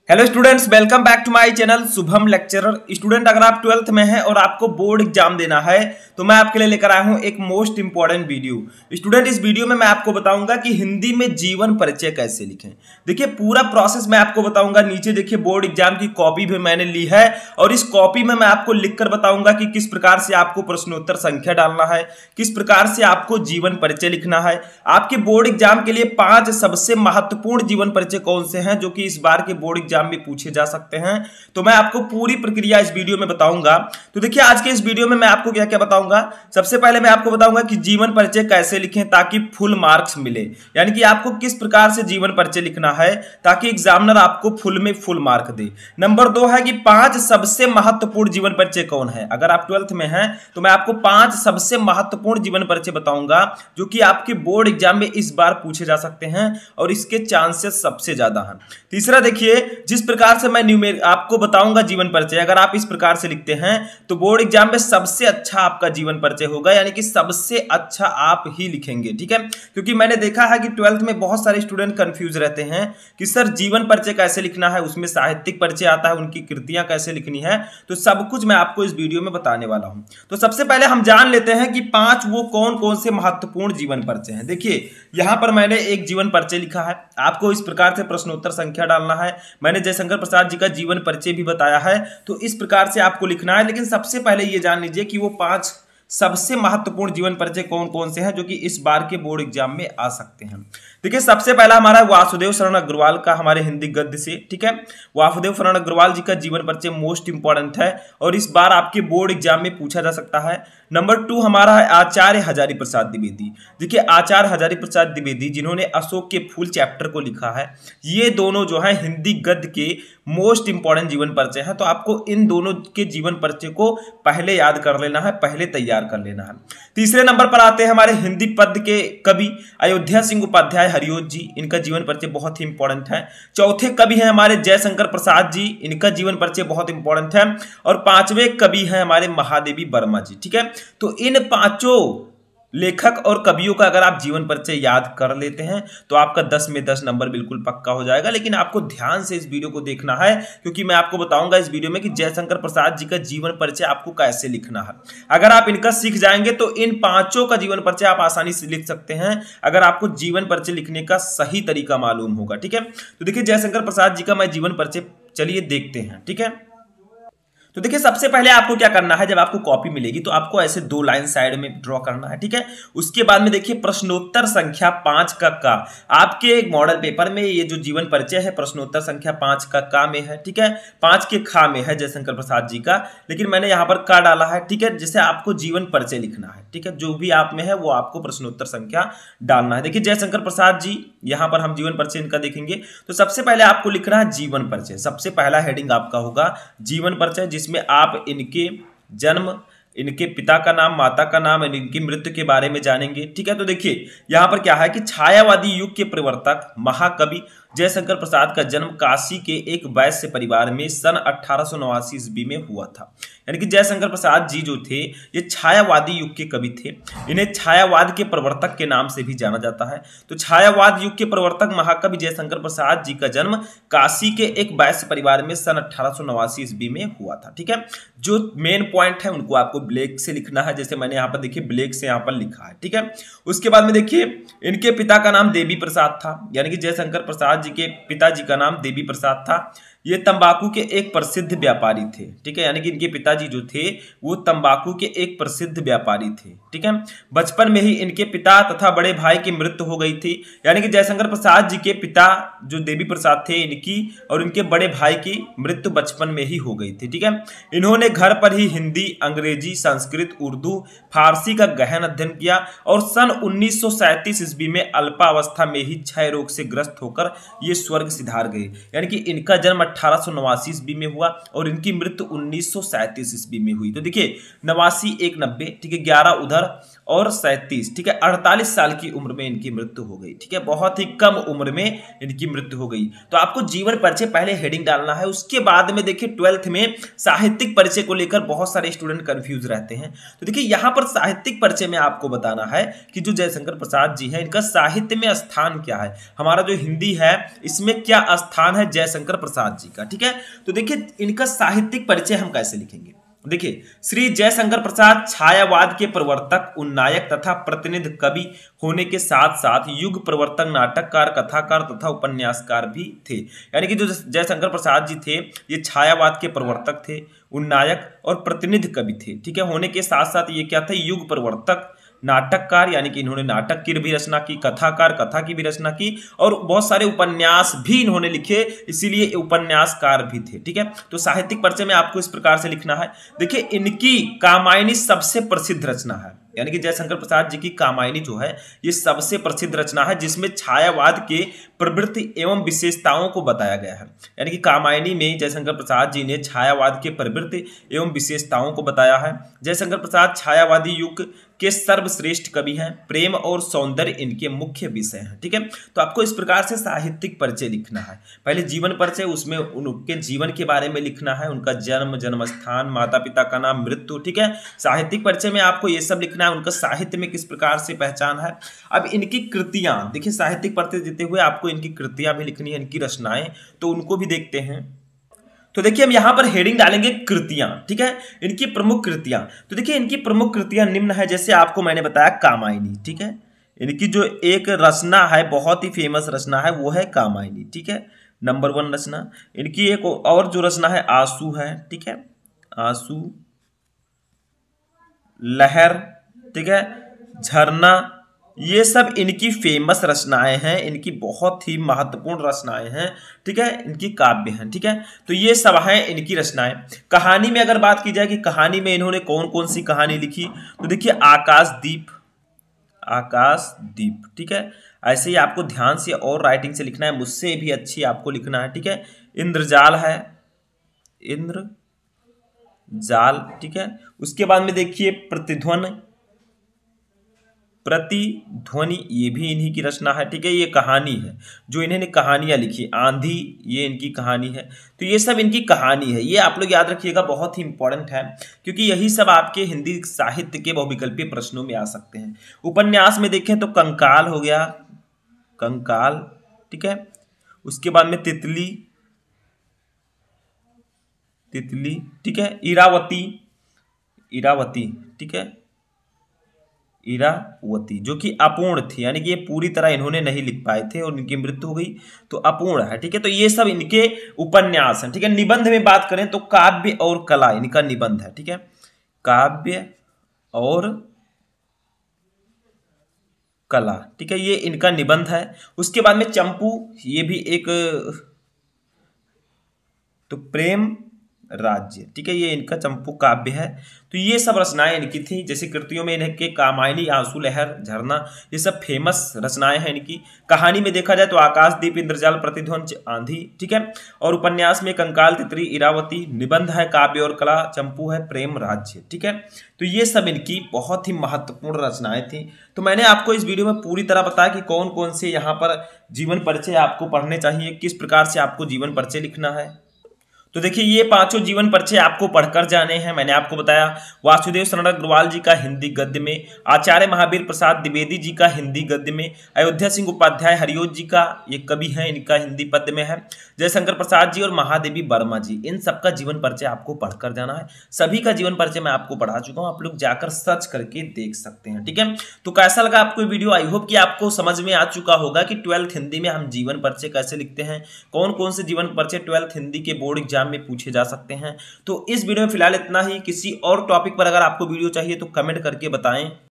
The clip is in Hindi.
Hello students, welcome back to my channel Shubham lecturer. Student, अगर आप 12th में हैं और आपको बोर्ड एग्जाम देना है तो मैं आपके लिए लेकर आया हूं एक मोस्ट इंपॉर्टेंट वीडियो। स्टूडेंट, इस वीडियो में मैं आपको बताऊंगा कि हिंदी में जीवन परिचय कैसे लिखें। देखिए, पूरा प्रोसेस मैं आपको बताऊंगा। नीचे देखिए, बोर्ड एग्जाम की कॉपी भी मैंने ली है और इस कॉपी में मैं आपको लिखकर बताऊंगा कि किस प्रकार से आपको प्रश्नोत्तर संख्या डालना है, किस प्रकार से आपको जीवन परिचय लिखना है। आपके बोर्ड एग्जाम के लिए 5 सबसे महत्वपूर्ण जीवन परिचय कौन से हैं जो कि इस बार के बोर्ड एग्जाम में पूछे जा सकते हैं। तो मैं आपको पूरी प्रक्रिया इस वीडियो में बताऊंगा। तो देखिए, आज के इस वीडियो में मैं आपको क्या क्या बताऊंगा। सबसे पहले मैं आपको बताऊंगा कि जीवन परिचय कैसे लिखें ताकि फुल मार्क्स मिले, यानी कि आपको किस प्रकार से जीवन परिचय लिखना है ताकि एग्जामिनर आपको फुल में फुल मार्क दे। नंबर 2 है कि 5 सबसे महत्वपूर्ण जीवन परिचय कौन है। अगर आप 12th में हैं तो मैं आपको 5 सबसे महत्वपूर्ण जीवन परिचय बताऊंगा जो कि आपके बोर्ड एग्जाम में इस बार पूछे जा सकते हैं और इसके चांसेस सबसे ज्यादा हैं। तीसरा, देखिए, जिस प्रकार से मैं आपको बताऊंगा जीवन परिचय, अगर आप इस प्रकार से लिखते हैं तो बोर्ड एग्जाम में सबसे अच्छा आपका जीवन परिचय होगा, यानी कि सबसे अच्छा आप ही लिखेंगे। ठीक है, क्योंकि मैंने देखा है कि 12th में बहुत सारे स्टूडेंट कंफ्यूज रहते हैं कि सर जीवन परिचय कैसे लिखना है, उसमें साहित्यिक परिचय आता है, उनकी कृतियां कैसे लिखनी है। तो सब कुछ मैं आपको इस वीडियो में बताने वाला हूं। तो सबसे पहले हम जान लेते हैं कि 5 वो कौन कौन से महत्वपूर्ण जीवन परिचय हैं। देखिए, यहां पर मैंने एक जीवन परिचय लिखा है। आपको इस प्रकार से प्रश्नोत्तर संख्या डालना है। मैंने जयशंकर प्रसाद जी का जीवन परिचय भी बताया है, तो इस प्रकार से आपको लिखना है। लेकिन सबसे पहले ये जान लीजिए कि वो 5 सबसे महत्वपूर्ण जीवन परिचय कौन कौन से हैं जो कि इस बार के बोर्ड एग्जाम में आ सकते हैं। देखिए, सबसे पहला हमारा वासुदेव शरण अग्रवाल का, हमारे हिंदी गद्य से। ठीक है, वासुदेव शरण अग्रवाल जी का जीवन परिचय मोस्ट इंपॉर्टेंट है और इस बार आपके बोर्ड एग्जाम में पूछा जा सकता है। नंबर 2 हमारा है आचार्य हजारी प्रसाद द्विवेदी। देखिए, आचार्य हजारी प्रसाद द्विवेदी जिन्होंने अशोक के फूल चैप्टर को लिखा है, ये दोनों जो है हिंदी गद्य के मोस्ट इंपॉर्टेंट जीवन परिचय है। तो आपको इन दोनों के जीवन परिचय को पहले याद कर लेना है, पहले तैयार कर लेना है। तीसरे नंबर पर आते हैं हमारे हिंदी पद्य के कवि अयोध्या सिंह उपाध्याय हरिओत जी। इनका जीवन परिचय बहुत ही इंपॉर्टेंट है। चौथे कवि हैं हमारे जयशंकर प्रसाद जी, इनका जीवन परिचय बहुत इंपॉर्टेंट है। और 5वें कवि हैं हमारे महादेवी वर्मा जी। ठीक है, तो इन 5 लेखक और कवियों का अगर आप जीवन परिचय याद कर लेते हैं तो आपका 10 में 10 नंबर बिल्कुल पक्का हो जाएगा। लेकिन आपको ध्यान से इस वीडियो को देखना है, क्योंकि मैं आपको बताऊंगा इस वीडियो में कि जयशंकर प्रसाद जी का जीवन परिचय आपको कैसे लिखना है। अगर आप इनका सीख जाएंगे तो इन 5 का जीवन परिचय आप आसानी से लिख सकते हैं, अगर आपको जीवन परिचय लिखने का सही तरीका मालूम होगा। ठीक है, तो देखिए, जयशंकर प्रसाद जी का मैं जीवन परिचय चलिए देखते हैं। ठीक है, तो देखिए, सबसे पहले आपको क्या करना है, जब आपको कॉपी मिलेगी तो आपको ऐसे 2 लाइन साइड में ड्रॉ करना है। ठीक है, उसके बाद में देखिए प्रश्नोत्तर संख्या 5 का आपके एक मॉडल पेपर में ये जो जीवन परिचय है प्रश्नोत्तर संख्या 5 का में है। ठीक है, 5 के खा में है जयशंकर प्रसाद जी का, लेकिन मैंने यहाँ पर का डाला है। ठीक है, जैसे आपको जीवन परिचय लिखना है, ठीक है, जो भी आप में है वो आपको प्रश्नोत्तर संख्या डालना है। देखिए, जयशंकर प्रसाद जी, यहाँ पर हम जीवन परिचय इनका देखेंगे तो सबसे पहले आपको लिखना है जीवन परिचय। सबसे पहला हेडिंग आपका होगा जीवन परिचय, जिसमें आप इनके जन्म, इनके पिता का नाम, माता का नाम, इनकी मृत्यु के बारे में जानेंगे। ठीक है, तो देखिए यहां पर क्या है कि छायावादी युग के प्रवर्तक महाकवि जयशंकर प्रसाद का जन्म काशी के एक वैश्य परिवार में सन 1889 ईस्वी में हुआ था। यानी कि जयशंकर प्रसाद जी जो थे ये छायावादी युग के कवि थे। इन्हें छायावाद के प्रवर्तक के नाम से भी जाना जाता है। तो छायावाद युग के प्रवर्तक महाकवि जयशंकर प्रसाद जी का जन्म काशी के एक वैश्य परिवार में सन 1889 ईस्वी में हुआ था। ठीक है, जो मेन पॉइंट है उनको आपको ब्लैक से लिखना है, जैसे मैंने यहाँ पर देखिए ब्लैक से यहाँ पर लिखा है। ठीक है, उसके बाद में देखिए इनके पिता का नाम देवी प्रसाद था, यानी कि जयशंकर प्रसाद जी के पिताजी का नाम देवी प्रसाद था। ये तंबाकू के एक प्रसिद्ध व्यापारी थे। ठीक है, यानी कि इनके पिताजी जो थे वो तंबाकू के एक प्रसिद्ध व्यापारी थे। ठीक है, बचपन में ही इनके पिता तथा बड़े भाई की मृत्यु हो गई थी। यानी कि जयशंकर प्रसाद जी के पिता जो देवी प्रसाद थे इनकी और इनके बड़े भाई की मृत्यु बचपन में ही हो गई थी। ठीक है, इन्होंने घर पर ही हिंदी, अंग्रेजी, संस्कृत, उर्दू, फारसी का गहन अध्ययन किया और सन 1937 ईस्वी में अल्पावस्था में ही क्षय रोग से ग्रस्त होकर ये स्वर्ग सिधार गए। यानी कि इनका जन्म 1889 ईस्वी में हुआ और इनकी मृत्यु 1937 ईस्वी में हुई। तो देखिए 89, 1 90, ठीक है, 11 उधर और 37, ठीक है, 48 साल की उम्र में इनकी मृत्यु हो गई। ठीक है, बहुत ही कम उम्र में इनकी मृत्यु हो गई। तो आपको जीवन परिचय पहले हेडिंग डालना है। उसके बाद में देखिए 12th में साहित्यिक परिचय को लेकर बहुत सारे स्टूडेंट कंफ्यूज रहते हैं। तो देखिए यहाँ पर साहित्यिक परिचय में आपको बताना है कि जो जयशंकर प्रसाद जी है इनका साहित्य में स्थान क्या है। हमारा जो हिंदी है इसमें क्या स्थान है जयशंकर प्रसाद जी का। ठीक है, तो देखिए इनका साहित्यिक परिचय हम कैसे लिखेंगे। देखिए, श्री जयशंकर प्रसाद छायावाद के प्रवर्तक, उन्नायक तथा प्रतिनिधि कवि होने के साथ साथ युग प्रवर्तक, नाटककार, कथाकार तथा उपन्यासकार भी थे। यानी कि जो जयशंकर प्रसाद जी थे ये छायावाद के प्रवर्तक थे, उन्नायक और प्रतिनिधि कवि थे। ठीक है, होने के साथ साथ ये क्या थे, युग प्रवर्तक, नाटककार यानी कि इन्होंने नाटक की भी रचना की, कथाकार कथा की भी रचना की, और बहुत सारे उपन्यास भी इन्होंने लिखे, इसीलिए उपन्यासकार भी थे। ठीक है, तो साहित्यिक परिचय में आपको इस प्रकार से लिखना है। देखिए, इनकी कामायनी सबसे प्रसिद्ध रचना है, यानी कि जयशंकर प्रसाद जी की कामायनी जो है ये सबसे प्रसिद्ध रचना है, जिसमें छायावाद के प्रवृत्ति एवं विशेषताओं को बताया गया है। यानी कि कामायनी में जयशंकर प्रसाद जी ने छायावाद के प्रवृत्ति एवं विशेषताओं को बताया है। जयशंकर प्रसाद छायावादी युग के सर्वश्रेष्ठ कवि हैं, प्रेम और सौंदर्य इनके मुख्य विषय हैं। ठीक है, तो आपको इस प्रकार से साहित्यिक परिचय लिखना है। पहले जीवन परिचय, उसमें उनके जीवन के बारे में लिखना है, उनका जन्म, जन्म स्थान, माता पिता का नाम, मृत्यु। ठीक है, साहित्यिक परिचय में आपको ये सब लिखना है, उनका साहित्य में किस प्रकार से पहचान है। अब इनकी कृतियां, देखिए साहित्यिक परिचय देते हुए आपको इनकी कृतियां भी लिखनी है, इनकी रचनाएं, तो उनको भी देखते हैं। तो देखिए हम यहां पर हेडिंग डालेंगे कृतियां। ठीक है, इनकी प्रमुख कृतियां, तो देखिए इनकी प्रमुख कृतियां निम्न है, जैसे आपको मैंने बताया कामायनी। ठीक है, इनकी जो एक रचना है, बहुत ही फेमस रचना है, वो है कामायनी। ठीक है, नंबर 1 रचना। इनकी एक और जो रचना है आंसू है। ठीक है, आंसू, लहर, ठीक है, झरना, ये सब इनकी फेमस रचनाएं हैं, इनकी बहुत ही महत्वपूर्ण रचनाएं हैं। ठीक है, इनकी काव्य हैं। ठीक है, तो ये सब हैं इनकी रचनाएं। कहानी में अगर बात की जाए कि कहानी में इन्होंने कौन कौन सी कहानी लिखी, तो देखिए आकाशदीप, आकाशदीप। ठीक है, ऐसे ही आपको ध्यान से और राइटिंग से लिखना है, मुझसे भी अच्छी आपको लिखना है। ठीक है, इंद्रजाल है, इंद्रजाल। ठीक है, उसके बाद में देखिए प्रतिध्वनि, प्रतिध्वनि, ये भी इन्हीं की रचना है। ठीक है, ये कहानी है, जो इन्होंने कहानियां लिखी। आंधी, ये इनकी कहानी है। तो ये सब इनकी कहानी है, ये आप लोग याद रखिएगा, बहुत ही इंपॉर्टेंट है, क्योंकि यही सब आपके हिंदी साहित्य के बहुविकल्पीय प्रश्नों में आ सकते हैं। उपन्यास में देखें तो कंकाल हो गया, कंकाल। ठीक है, उसके बाद में तितली, तितली। ठीक है, इरावती, इरावती। ठीक है, इरावती, जो कि अपूर्ण थी, यानी कि ये पूरी तरह इन्होंने नहीं लिख पाए थे और इनकी मृत्यु हो गई, तो अपूर्ण है। ठीक है, तो ये सब इनके उपन्यास हैं। ठीक है, निबंध में बात करें तो काव्य और कला इनका निबंध है। ठीक है, काव्य और कला। ठीक है, ये इनका निबंध है। उसके बाद में चंपू, ये भी एक, तो प्रेम राज्य। ठीक है, ये इनका चंपू काव्य है। तो ये सब रचनाएं इनकी थी, जैसे कृतियों में इनके कामायनी, आंसू, लहर, झरना, ये सब फेमस रचनाएं हैं इनकी। कहानी में देखा जाए तो आकाशदीप, इंद्रजाल, प्रतिध्वनि, आंधी। ठीक है, और उपन्यास में कंकाल, तितली, इरावती। निबंध है काव्य और कला, चंपू है, प्रेम राज्य। ठीक है, तो ये सब इनकी बहुत ही महत्वपूर्ण रचनाएं थी। तो मैंने आपको इस वीडियो में पूरी तरह बताया कि कौन कौन से यहाँ पर जीवन परिचय आपको पढ़ने चाहिए, किस प्रकार से आपको जीवन परिचय लिखना है। तो देखिए ये पांचों जीवन परिचय आपको पढ़कर जाने हैं। मैंने आपको बताया वासुदेव शरण अग्रवाल जी का हिंदी गद्य में, आचार्य महावीर प्रसाद द्विवेदी जी का हिंदी गद्य में, अयोध्या सिंह उपाध्याय हरिओज जी का ये कवि हैं, इनका हिंदी पद्य में है, जयशंकर प्रसाद जी और महादेवी वर्मा जी, इन सबका जीवन परिचय आपको पढ़कर जाना है। सभी का जीवन परिचय मैं आपको पढ़ा चुका हूँ, आप लोग जाकर सर्च करके देख सकते हैं। ठीक है, तो कैसा लगा आपको वीडियो? आई होप कि आपको समझ में आ चुका होगा कि 12th हिंदी में हम जीवन परिचय कैसे लिखते हैं, कौन कौन से जीवन परिचय 12th हिंदी के बोर्ड एग्जाम में पूछे जा सकते हैं। तो इस वीडियो में फिलहाल इतना ही। किसी और टॉपिक पर अगर आपको वीडियो चाहिए तो कमेंट करके बताएं।